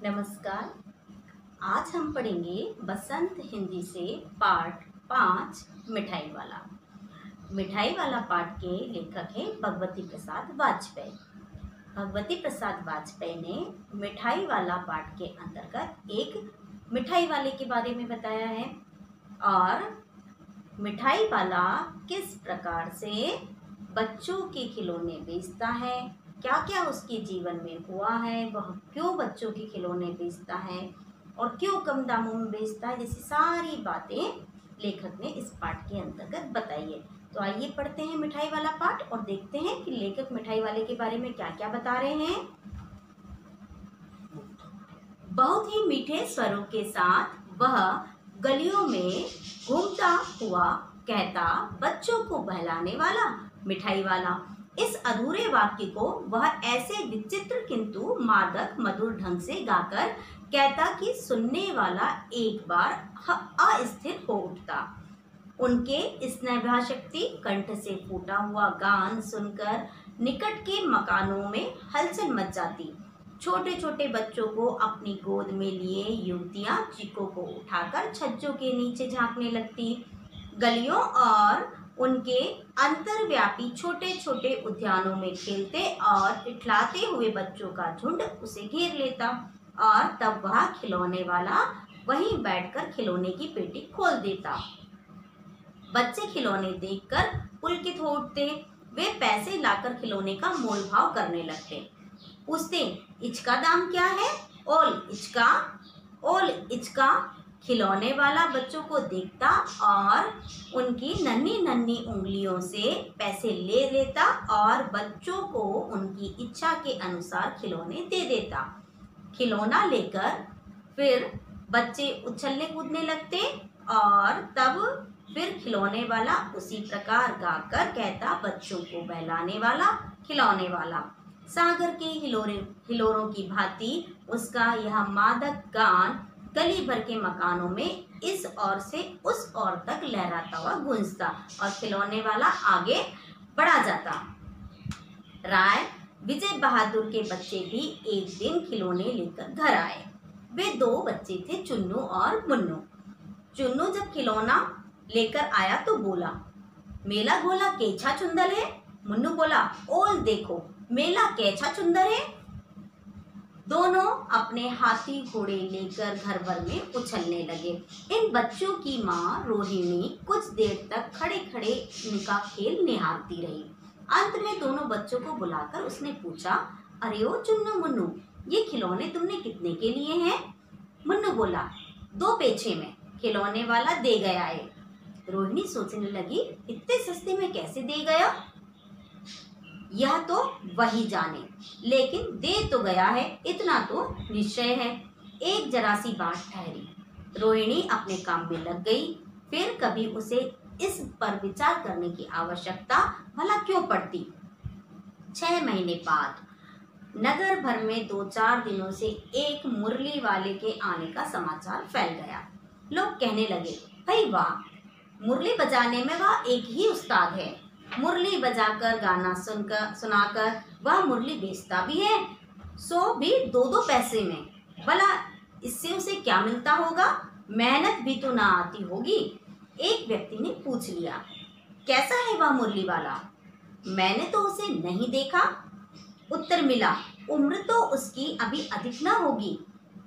नमस्कार। आज हम पढ़ेंगे बसंत हिंदी से पाठ 5 मिठाई वाला। मिठाई वाला पाठ के लेखक हैं भगवती प्रसाद वाजपेयी। भगवती प्रसाद वाजपेयी ने मिठाई वाला पाठ के अंतर्गत एक मिठाई वाले के बारे में बताया है और मिठाई वाला किस प्रकार से बच्चों के खिलौने बेचता है, क्या क्या उसके जीवन में हुआ है, वह क्यों बच्चों के खिलौने बेचता है और क्यों कम दामों में बेचता है, जैसी सारी बातें लेखक ने इस पाठ के अंतर्गत बताई है। तो आइए पढ़ते हैं मिठाई वाला पाठ और देखते हैं कि लेखक मिठाई वाले के बारे में क्या क्या बता रहे हैं। बहुत ही मीठे स्वरों के साथ वह गलियों में घूमता हुआ कहता, बच्चों को बहलाने वाला मिठाई वाला। इस अधूरे वाक्य को वह ऐसे विचित्र किंतु मादक मधुर ढंग से गाकर कहता कि सुनने वाला एक बार अस्थिर हो उठता। उनके स्नेहाशक्ति कंठ से फूटा हुआ गान सुनकर निकट के मकानों में हलचल मच जाती। छोटे छोटे बच्चों को अपनी गोद में लिए युवतियां चीकों को उठाकर छज्जों के नीचे झांकने लगती। गलियों और उनके अंतर्व्यापी छोटे छोटे उद्यानों में खेलते और इठलाते हुए बच्चों का झुंड उसे घेर लेता और तब वह खिलौने वाला वहीं बैठकर खिलौने की पेटी खोल देता। बच्चे खिलौने देखकर पुलकित हो उठते। वे पैसे लाकर खिलौने का मोल भाव करने लगते। पूछते, इसका दाम क्या है? ओल इचका। खिलौने वाला बच्चों को देखता और उनकी नन्ही नन्ही उंगलियों से पैसे ले लेता और बच्चों को उनकी इच्छा के अनुसार खिलौने दे देता। खिलौना लेकर फिर बच्चे उछलने कूदने लगते और तब फिर खिलौने वाला उसी प्रकार गाकर कहता, बच्चों को बहलाने वाला खिलौने वाला। सागर के हिलोरों की भांति उसका यह मादक गान गली भर के मकानों में इस ओर से उस ओर तक लहराता हुआ गूंजता और खिलौने वाला आगे बढ़ा जाता। राय विजय बहादुर के बच्चे भी एक दिन खिलौने लेकर घर आए। वे दो बच्चे थे, चुन्नू और मुन्नू। चुन्नू जब खिलौना लेकर आया तो बोला, मेला घोला केछा चुंदर है। मुन्नू बोला, ओल देखो मेला कैसा सुंदर है। दोनों अपने हाथी घोड़े लेकर घर भर में उछलने लगे। इन बच्चों की माँ रोहिणी कुछ देर तक खड़े खड़े इनका खेल निहारती रही। अंत में दोनों बच्चों को बुलाकर उसने पूछा, अरे ओ चुन्नू मुन्नू, ये खिलौने तुमने कितने के लिए हैं? मुन्नू बोला, 2 पैसे में खिलौने वाला दे गया है। रोहिणी सोचने लगी, इतने सस्ते में कैसे दे गया? यह तो वही जाने, लेकिन दे तो गया है, इतना तो निश्चय है। एक जरा सी बात ठहरी। रोहिणी अपने काम में लग गई। फिर कभी उसे इस पर विचार करने की आवश्यकता भला क्यों पड़ती। 6 महीने बाद नगर भर में 2-4 दिनों से एक मुरली वाले के आने का समाचार फैल गया। लोग कहने लगे, भाई वाह, मुरली बजाने में वह एक ही उस्ताद है। मुरली बजाकर गाना सुनाकर वह मुरली बेचता भी है, सो भी 2-2 पैसे में। भला इससे उसे क्या मिलता होगा? मेहनत भी तो ना आती होगी। एक व्यक्ति ने पूछ लिया, कैसा है वह मुरली वाला? मैंने तो उसे नहीं देखा। उत्तर मिला, उम्र तो उसकी अभी अधिक ना होगी,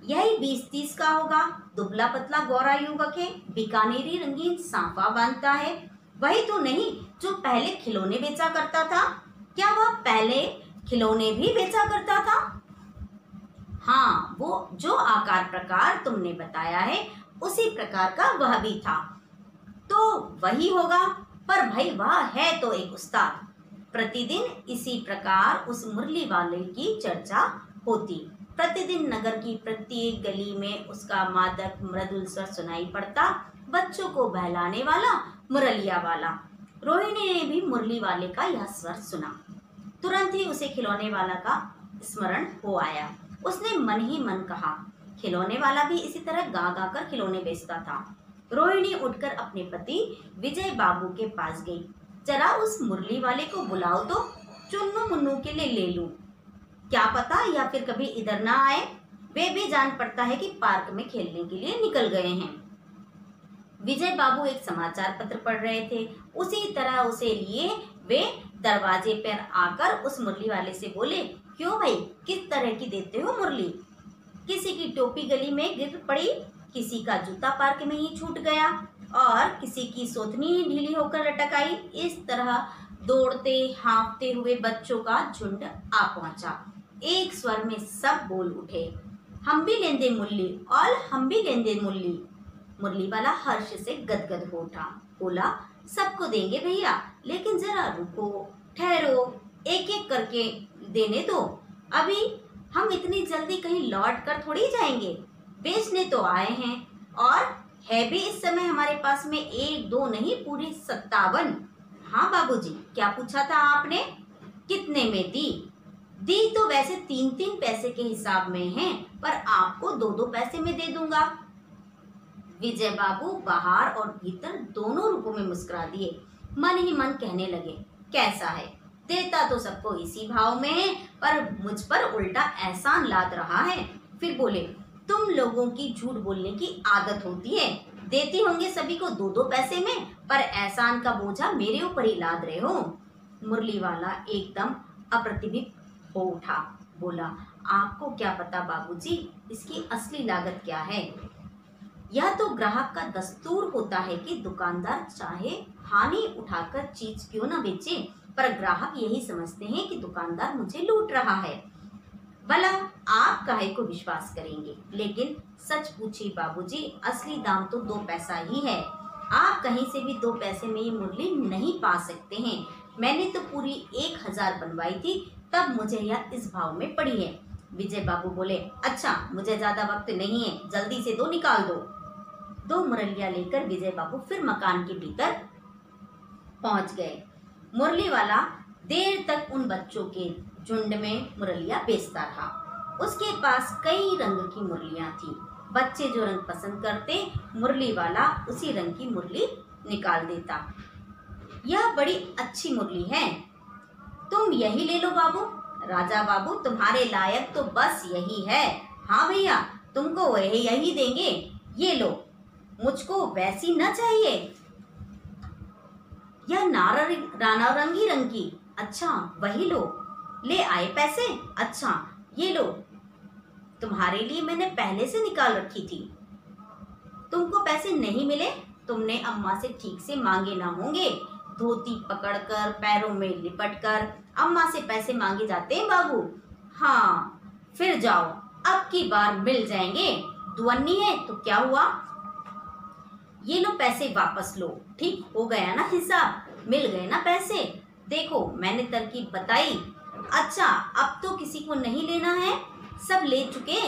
यही 20-30 का होगा। दुबला पतला गोरा युवक है, बीकानेरी रंगीन सांफा बांधता है। वही तो नहीं जो पहले खिलौने बेचा करता था। क्या वह पहले खिलौने भी बेचा करता था? हाँ, वो जो आकार प्रकार तुमने बताया है उसी प्रकार का वह भी था। तो वही होगा, पर भाई वह है तो एक उस्ताद। प्रतिदिन इसी प्रकार उस मुरली वाले की चर्चा होती। प्रतिदिन नगर की प्रत्येक गली में उसका मादक मृदुल स्वर सुनाई पड़ता, बच्चों को बहलाने वाला मुरलिया वाला। रोहिणी ने भी मुरली वाले का यह स्वर सुना। तुरंत ही उसे खिलौने वाला का स्मरण हो आया। उसने मन ही मन कहा, खिलौने वाला भी इसी तरह गा गा कर खिलौने बेचता था। रोहिणी उठकर अपने पति विजय बाबू के पास गई। जरा उस मुरली वाले को बुलाओ तो चुन्नू मुन्नू के लिए ले लूं। क्या पता या फिर कभी इधर ना आए। वे भी जान पड़ता है कि पार्क में खेलने के लिए निकल गए हैं। विजय बाबू एक समाचार पत्र पढ़ रहे थे। उसी तरह उसे लिए वे दरवाजे पर आकर उस मुरली वाले से बोले, क्यों भाई, किस तरह की देते हो मुरली? किसी की टोपी गली में गिर पड़ी, किसी का जूता पार्क में ही छूट गया और किसी की सोथनी ही ढीली होकर लटक आई। इस तरह दौड़ते हाँफते हुए बच्चों का झुंड आ पहुंचा। एक स्वर में सब बोल उठे, हम भी लेंदे मुरली और हम भी लेंदे मुरली। मुरली वाला हर्ष से गदगद हो उठा, बोला, सबको देंगे भैया, लेकिन जरा रुको, ठहरो, एक एक करके देने दो। अभी हम इतनी जल्दी कहीं लौट कर थोड़ी जाएंगे, बेचने तो आए हैं और है भी इस समय हमारे पास में 1 2 नहीं, पूरी 57। हाँ बाबूजी, क्या पूछा था आपने? कितने में दी? दी तो वैसे 3-3 पैसे के हिसाब में है, पर आपको 2-2 पैसे में दे दूंगा। विजय बाबू बाहर और भीतर दोनों रूपों में मुस्कुरा दिए। मन ही मन कहने लगे, कैसा है, देता तो सबको इसी भाव में है, पर मुझ पर उल्टा एहसान लाद रहा है। फिर बोले, तुम लोगों की झूठ बोलने की आदत होती है, देते होंगे सभी को 2-2 पैसे में, पर एहसान का बोझा मेरे ऊपर ही लाद रहे हो। मुरली वाला एकदम अप्रतिभ हो उठा, बोला, आपको क्या पता बाबूजी, इसकी असली लागत क्या है? यह तो ग्राहक का दस्तूर होता है कि दुकानदार चाहे हानि उठाकर चीज क्यों न बेचे, पर ग्राहक यही समझते हैं कि दुकानदार मुझे लूट रहा है। भला आप काहे को विश्वास करेंगे, लेकिन सच पूछिए बाबूजी, असली दाम तो 2 पैसा ही है। आप कहीं से भी 2 पैसे में ये मुरली नहीं पा सकते हैं। मैंने तो पूरी 1000 बनवाई थी, तब मुझे यह इस भाव में पड़ी है। विजय बाबू बोले, अच्छा, मुझे ज्यादा वक्त नहीं है, जल्दी से 2 निकाल दो। 2 मुरलियां लेकर विजय बाबू फिर मकान के भीतर पहुंच गए। मुरली वाला देर तक उन बच्चों के झुंड में मुरलियां बेचता रहा। उसके पास कई रंग की मुरलियां थी। बच्चे जो रंग पसंद करते, मुरली वाला उसी रंग की मुरली निकाल देता। यह बड़ी अच्छी मुरली है, तुम यही ले लो बाबू। राजा बाबू, तुम्हारे लायक तो बस यही है। हाँ भैया, तुमको यही देंगे, ये लो। मुझको वैसी न चाहिए, यह नारंगी रंग की। अच्छा, वही लो। ले आए पैसे? अच्छा, ये लो, तुम्हारे लिए मैंने पहले से निकाल रखी थी। तुमको पैसे नहीं मिले, तुमने अम्मा से ठीक से मांगे ना होंगे। धोती पकड़कर, पैरों में लिपटकर अम्मा से पैसे मांगे जाते हैं बाबू। हाँ, फिर जाओ, अब की बार मिल जाएंगे। दुअन्नी है तो क्या हुआ, ये लो पैसे वापस लो। ठीक हो गया ना हिसाब, मिल गए ना पैसे। देखो, मैंने तरकीब बताई। अच्छा, अब तो किसी को नहीं लेना है, सब ले चुके।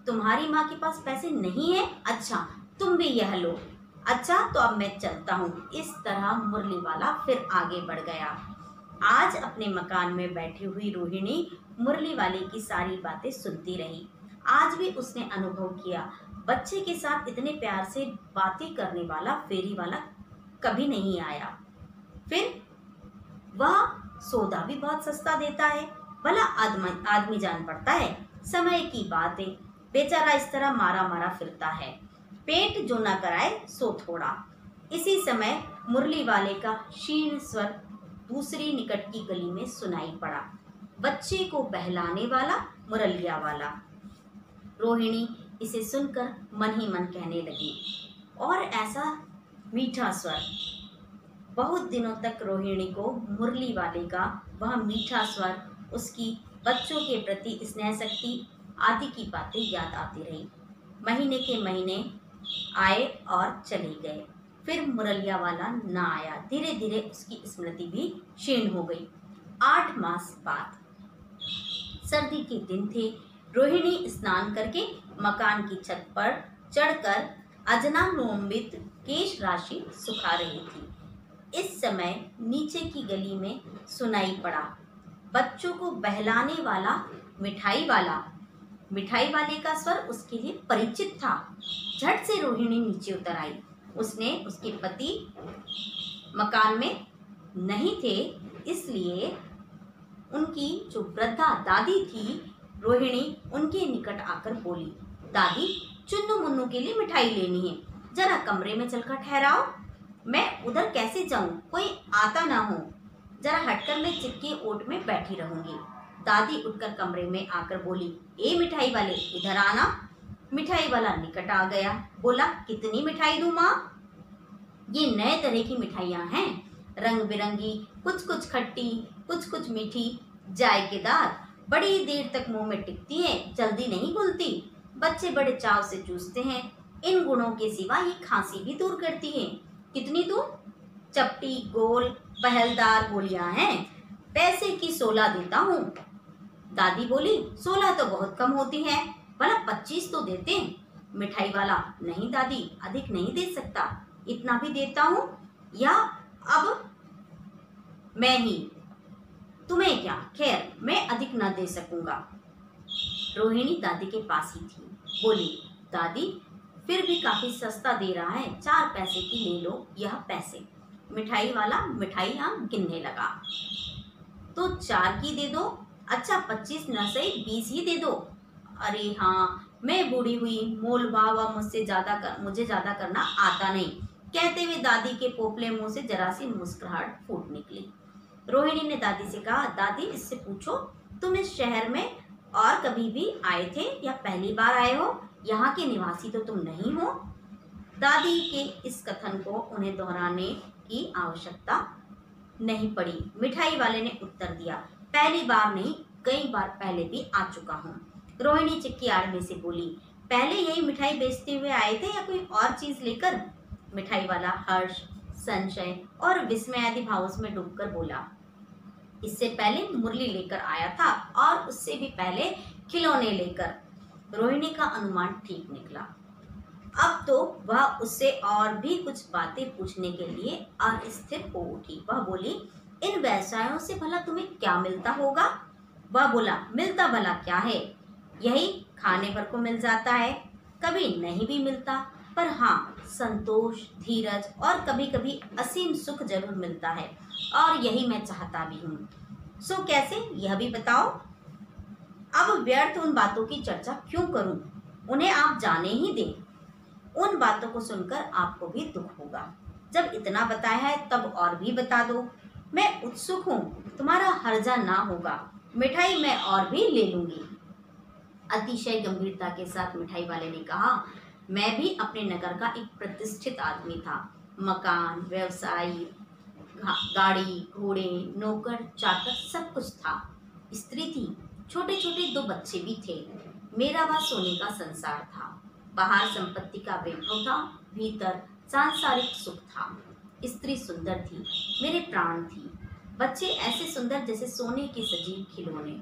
तुम्हारी माँ के पास पैसे नहीं है? अच्छा, तुम भी यह लो। अच्छा, तो अब मैं चलता हूँ। इस तरह मुरली वाला फिर आगे बढ़ गया। आज अपने मकान में बैठी हुई रोहिणी मुरली वाले की सारी बातें सुनती रही। आज भी उसने अनुभव किया, बच्चे के साथ इतने प्यार से बातें करने वाला फेरी वाला कभी नहीं आया। फिर वह सौदा भी बहुत सस्ता देता है। भला आदमी जान पड़ता है, समय की बात है। बेचारा इस तरह मारा मारा फिरता है, पेट जो ना कराए सो थोड़ा। इसी समय मुरली वाले का क्षीण स्वर दूसरी निकट की गली में सुनाई पड़ा, बच्चे को बहलाने वाला मुरलिया वाला। रोहिणी इसे सुनकर मन ही मन कहने लगी, और ऐसा मीठा स्वर। बहुत दिनों तक रोहिणी को मुरली वाले का वह मीठा स्वर, उसकी बच्चों के प्रति स्नेह शक्ति आदि की बातें याद आती रही। महीने के महीने आए और चले गए, फिर मुरलिया वाला ना आया। धीरे धीरे उसकी स्मृति भी क्षीण हो गई। 8 मास बाद सर्दी के दिन थे। रोहिणी स्नान करके मकान की छत पर चढ़कर अजनानुमित केश राशि सुखा रही थी। इस समय नीचे की गली में सुनाई पड़ा, बच्चों को बहलाने वाला मिठाई वाला। मिठाई वाले का स्वर उसके लिए परिचित था। झट से रोहिणी नीचे उतर आई। उसने उसके पति मकान में नहीं थे, इसलिए उनकी जो वृद्धा दादी थी रोहिणी उनके निकट आकर बोली, दादी, चुन्नू मुन्नू के लिए मिठाई लेनी है, जरा कमरे में चलकर ठहराओ। मैं उधर कैसे जाऊं, कोई आता ना हो, जरा हटकर मैं चिक्की ओट में बैठी रहूंगी। दादी उठकर कमरे में आकर बोली, ए मिठाई वाले, इधर आना। मिठाई वाला निकट आ गया, बोला, कितनी मिठाई दूं माँ? ये नए तरह की मिठाइयाँ हैं, रंग बिरंगी, कुछ कुछ खट्टी, कुछ कुछ मीठी, जायकेदार, बड़ी देर तक मुंह में टिकती हैं, जल्दी नहीं घुलती, बच्चे बड़े चाव से चूसते हैं। इन गुणों के सिवा ये खांसी भी दूर करती है। कितनी दूं? चपटी, गोल, पहलदार गोलियां हैं, पैसे की 16 देता हूँ। दादी बोली, 16 तो बहुत कम होती है, भला 25 तो देते हैं। मिठाई वाला, नहीं दादी, अधिक नहीं दे सकता, इतना भी देता हूँ, या अब मैं ही, तुम्हें क्या, खैर मैं अधिक न दे सकूंगा। रोहिणी दादी के पास ही थी, बोली, दादी फिर भी काफी सस्ता दे रहा है, 4 पैसे की ले लो यह पैसे। मिठाई वाला मिठाइयाँ गिनने लगा। तो 4 की दे दो, अच्छा 25 न सही 20 ही दे दो। अरे हाँ, मैं बूढ़ी हुई, मोल भाव मुझे ज्यादा करना आता नहीं, कहते हुए दादी के पोपले मुंह से जरा सी मुस्कुराहट फूट निकली। रोहिणी ने दादी से कहा, दादी इससे पूछो, तुम इस शहर में और कभी भी आए थे या पहली बार आए हो? यहाँ के निवासी तो तुम नहीं हो। दादी के इस कथन को उन्हें दोहराने की आवश्यकता नहीं पड़ी। मिठाई वाले ने उत्तर दिया, पहली बार नहीं, कई बार पहले भी आ चुका हूँ। रोहिणी चिक्की आड़ में से बोली, पहले यही मिठाई बेचते हुए आए थे या कोई और चीज लेकर? मिठाई वाला हर्ष, संशय और विस्मय आदि भावों में डूबकर बोला, इससे पहले मुरली लेकर आया था और उससे भी पहले खिलौने लेकर। रोहिणी का अनुमान ठीक निकला। अब तो वह उससे और भी कुछ बातें पूछने के लिए अस्थिर हो उठी। वह बोली, इन व्यवसायों से भला तुम्हें क्या मिलता होगा? वह बोला, मिलता भला क्या है, यही खाने भर को मिल जाता है, कभी नहीं भी मिलता, पर हाँ संतोष, धीरज और कभी कभी असीम सुख जरूर मिलता है, और यही मैं चाहता भी हूँ। सो कैसे, यह भी बताओ। अब व्यर्थ उन बातों की चर्चा क्यों करूं, उन्हें आप जाने ही दें। उन बातों को सुनकर आपको भी दुख होगा। जब इतना बताया है तब और भी बता दो। मैं उत्सुक हूँ, तुम्हारा हर्जा ना होगा, मिठाई मैं और भी ले लूंगी। अतिशय गंभीरता के साथ मिठाई वाले ने कहा, मैं भी अपने नगर का एक प्रतिष्ठित आदमी था, मकान, व्यवसाय, गाड़ी, घोड़े, नौकर चाकर सब कुछ था, स्त्री थी, छोटे छोटे 2 बच्चे भी थे। मेरा वह सोने का संसार था, बाहर संपत्ति का वैभव था, भीतर सांसारिक सुख था। स्त्री सुंदर थी, मेरे प्राण थी, बच्चे ऐसे सुंदर जैसे सोने के सजीव खिलौने।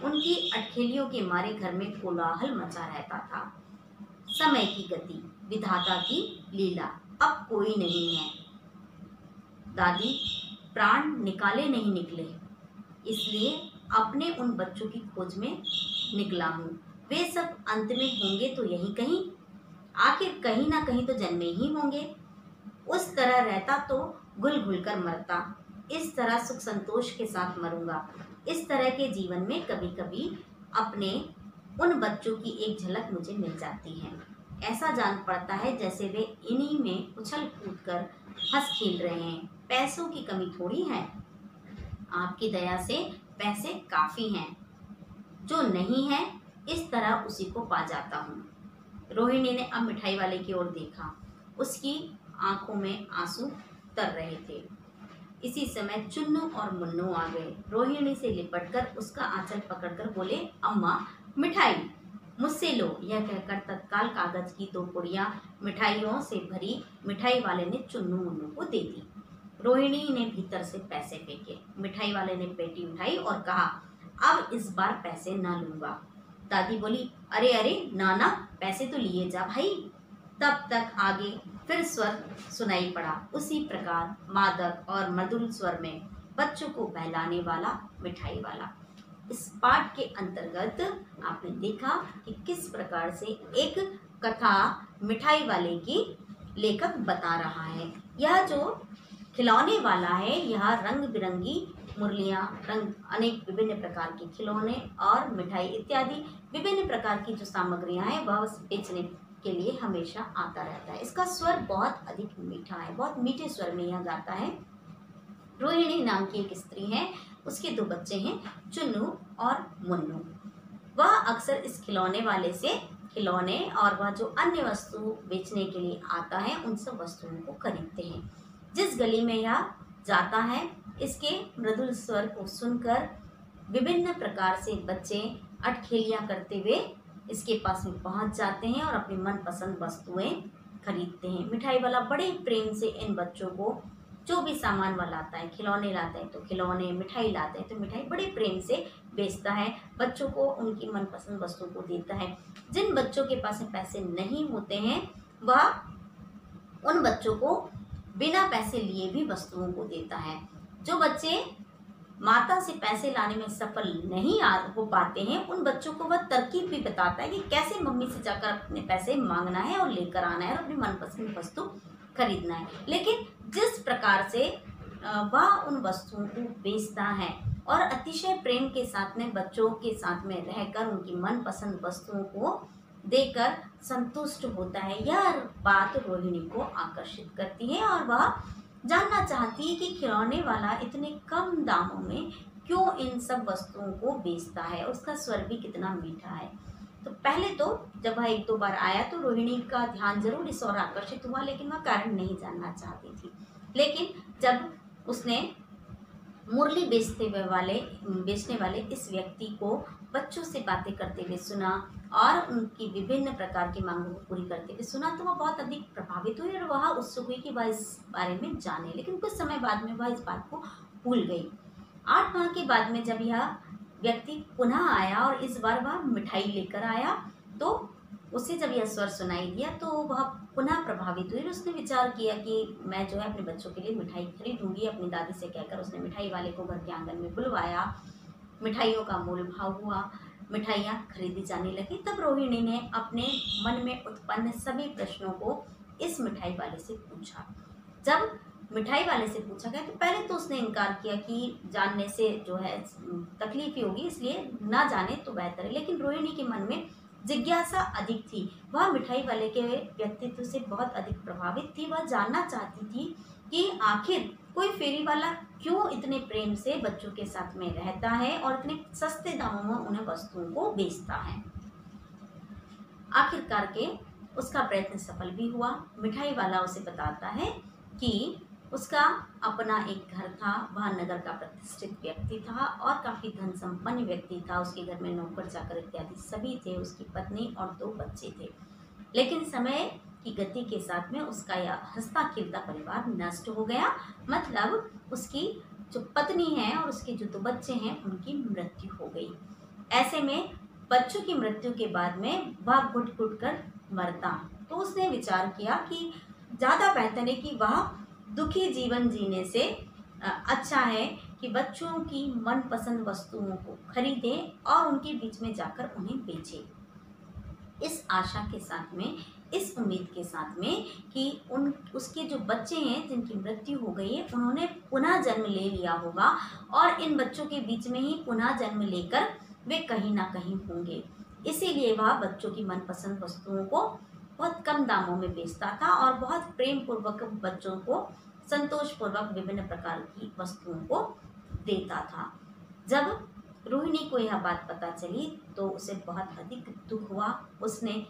उनकी अटखेलियों के मारे घर में कोलाहल मचा रहता था। समय की गति, विधाता की लीला, अब कोई नहीं है। दादी, प्राण निकाले नहीं निकले, इसलिए अपने उन बच्चों की खोज में निकला हूँ। वे सब अंत में होंगे तो यहीं कहीं, आखिर कहीं ना कहीं तो जन्मे ही होंगे। उस तरह रहता तो घुल घुल कर मरता, इस तरह सुख संतोष के साथ मरूंगा। इस तरह के जीवन में कभी कभी अपने उन बच्चों की एक झलक मुझे मिल जाती है। ऐसा जान पड़ता है जैसे वे इन्हीं में उछल कूद कर हंस खेल रहे हैं। पैसों की कमी थोड़ी है, आपकी दया से पैसे काफी हैं, जो नहीं है इस तरह उसी को पा जाता हूँ। रोहिणी ने अब मिठाई वाले की ओर देखा, उसकी आंखों में आंसू तर रहे थे। इसी समय चुन्नू और मुन्नू आ गए। रोहिणी से लिपटकर उसका आंचल पकड़कर बोले, अम्मा मिठाई मुझसे लो। यह कहकर तत्काल कागज की 2 पुड़ियां मिठाइयों से भरी मिठाई वाले ने चुन्नू मुन्नू को दे दी। रोहिणी ने भीतर से पैसे फेंके। मिठाई वाले ने पेटी उठाई और कहा, अब इस बार पैसे ना लूंगा। दादी बोली, अरे अरे नाना, पैसे तो लिए जा भाई। तब तक आगे फिर स्वर सुनाई पड़ा, उसी प्रकार मादक और मधुर स्वर में, बच्चों को बहलाने वाला मिठाई वाला। इस पाठ के अंतर्गत आपने देखा कि किस प्रकार से एक कथा मिठाई वाले की लेखक बता रहा है। यह जो खिलौने वाला है, यह रंग बिरंगी मुरलियाँ, रंग, अनेक विभिन्न प्रकार के खिलौने और मिठाई इत्यादि विभिन्न प्रकार की जो सामग्रियाँ हैं वह बेचने के लिए हमेशा आता रहता है। इसका स्वर बहुत अधिक मीठा है, बहुत मीठे स्वर में यह गाता है। रोहिणी नाम की एक स्त्री है, उसके 2 बच्चे हैं, चुन्नू और मुन्नू। वह अक्सर इस खिलौने वाले से खिलौने और वह जो अन्य वस्तु बेचने के लिए आता है उन सब वस्तुओं को खरीदते हैं। जिस गली में यह जाता है, इसके मृदुल स्वर को सुनकर विभिन्न प्रकार से बच्चे अटखेलियाँ करते हुए इसके पास में पहुंच जाते हैं और अपनी मनपसंद वस्तुएं खरीदते हैं। मिठाई वाला बड़े प्रेम से इन बच्चों को जो भी सामान वह लाता है, खिलौने लाता है तो खिलौने, मिठाई लाता है तो मिठाई बड़े प्रेम से बेचता है, बच्चों को उनकी मनपसंद वस्तु को देता है। जिन बच्चों के पास में पैसे नहीं होते हैं वह उन बच्चों को बिना पैसे लिए भी वस्तुओं को देता है। जो बच्चे माता से पैसे लाने में सफल नहीं हो पाते हैं उन बच्चों को वह तरकीब भी बताता है कि कैसे मम्मी से जाकर अपने पैसे मांगना है और लेकर आना है और अपनी मनपसंद वस्तु खरीदना है। लेकिन जिस प्रकार से वह उन वस्तुओं को बेचता है और अतिशय प्रेम के साथ में बच्चों के साथ में रहकर उनकी मनपसंद वस्तुओं को देकर संतुष्ट होता है, यह बात रोहिणी को आकर्षित करती है और वह जानना चाहती है कि खिलौने वाला इतने कम दामों में क्यों इन सब वस्तुओं को बेचता है, उसका स्वर भी कितना मीठा है। तो पहले तो जब वह 1-2 बार आया तो रोहिणी का ध्यान जरूर इस ओर आकर्षित हुआ, लेकिन वह कारण नहीं जानना चाहती थी। लेकिन जब उसने मुरली बेचने वाले इस व्यक्ति को बच्चों से बातें करते हुए सुना और उनकी विभिन्न प्रकार की मांगों को पूरी करते हुए सुना तो वह बहुत अधिक प्रभावित हुई और वह उत्सुक हुई कि वह इस बारे में जाने। लेकिन कुछ समय बाद में वह इस बात को भूल गई। 8 माह के बाद में जब यह व्यक्ति पुनः आया और इस बार वह मिठाई लेकर आया तो उसे जब यह स्वर सुनाई दिया तो वह पुनः प्रभावित हुई। उसने विचार किया कि मैं जो है अपने बच्चों के लिए मिठाई खरीदूंगी। अपनी दादी से कहकर उसने मिठाई वाले को घर के आंगन में बुलवाया, मिठाइयों का मोल भाव हुआ, मिठाइयाँ खरीदी जाने लगी। तब रोहिणी ने अपने मन में उत्पन्न सभी प्रश्नों को इस मिठाई वाले से पूछा। जब मिठाई वाले से पूछा गया तो पहले तो उसने इनकार किया कि जानने से जो है तकलीफ ही होगी, इसलिए ना जाने तो बेहतर है। लेकिन रोहिणी के मन में जिज्ञासा अधिक थी, वह मिठाई वाले के व्यक्तित्व से बहुत अधिक प्रभावित थी। वह जानना चाहती थी कि आखिर कोई फेरी वाला क्यों इतने प्रेम से बच्चों के साथ में रहता है और इतने सस्ते दामों में उन्हें वस्तुओं को बेचता है। आखिरकार के उसका प्रयत्न सफल भी हुआ। मिठाई वाला उसे बताता है कि उसका अपना एक घर था, वह नगर का प्रतिष्ठित व्यक्ति था और काफ़ी धन संपन्न व्यक्ति था। उसके घर में नौकर चाकर इत्यादि सभी थे, उसकी पत्नी और 2 बच्चे थे। लेकिन समय की गति के साथ में उसका यह हंसता खिलता परिवार नष्ट हो गया। मतलब उसकी जो पत्नी है और उसके जो 2 बच्चे हैं उनकी मृत्यु हो गई। ऐसे में बच्चों की मृत्यु के बाद में वह घुट घुट कर मरता। तो उसने विचार किया कि ज़्यादा बेहतर है कि वह दुखी जीवन जीने से अच्छा है कि बच्चों की मनपसंद वस्तुओं को खरीदें और उनके बीच में जाकर उन्हें बेचें। इस आशा के साथ में, इस उम्मीद के साथ में कि उसके जो बच्चे हैं जिनकी मृत्यु हो गई है उन्होंने पुनः जन्म ले लिया होगा और इन बच्चों के बीच में ही पुनः जन्म लेकर वे कहीं ना कहीं होंगे। इसीलिए वह बच्चों की मनपसंद वस्तुओं को बहुत कम दामों में बेचता था और बहुत प्रेम पूर्वक बच्चों को संतोषपूर्वक विभिन्न प्रकार की वस्तुओं को देता था। जब रोहिणी को यह बात पता चली तो उसे बहुत अधिक दुख हुआ। उसने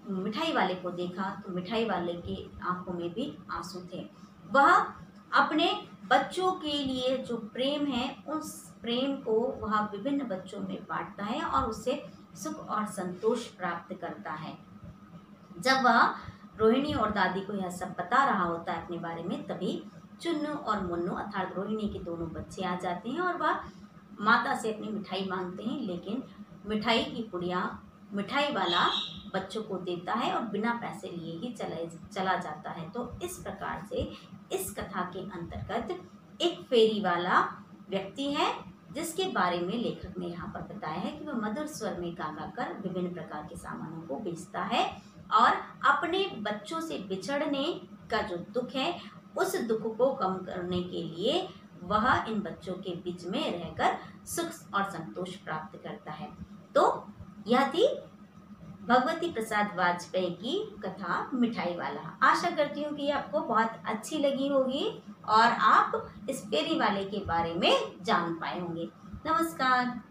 मिठाई वाले को देखा तो मिठाई वाले की आंखों में भी आंसू थे। वह अपने बच्चों के लिए जो प्रेम है उस प्रेम को वह विभिन्न बच्चों में बांटता है और उससे सुख और संतोष प्राप्त करता है। जब वह रोहिणी और दादी को यह सब बता रहा होता है अपने बारे में, तभी चुन्नू और मुन्नू अर्थात रोहिणी के दोनों बच्चे आ जाते हैं और वह माता से अपनी मिठाई मांगते हैं। लेकिन मिठाई की पुड़िया मिठाई वाला बच्चों को देता है और बिना पैसे लिए ही चला जाता है। तो इस प्रकार से इस कथा के अंतर्गत एक फेरी वाला व्यक्ति है जिसके बारे में लेखक ने यहाँ पर बताया है कि वह मधुर स्वर में गा गा कर विभिन्न प्रकार के सामानों को बेचता है और अपने बच्चों से बिछड़ने का जो दुख है उस दुख को कम करने के लिए वह इन बच्चों के बीच में रहकर सुख और संतोष प्राप्त करता है। तो यह थी भगवती प्रसाद वाजपेयी की कथा मिठाई वाला। आशा करती हूँ कि आपको बहुत अच्छी लगी होगी और आप इस फेरी वाले के बारे में जान पाए होंगे। नमस्कार।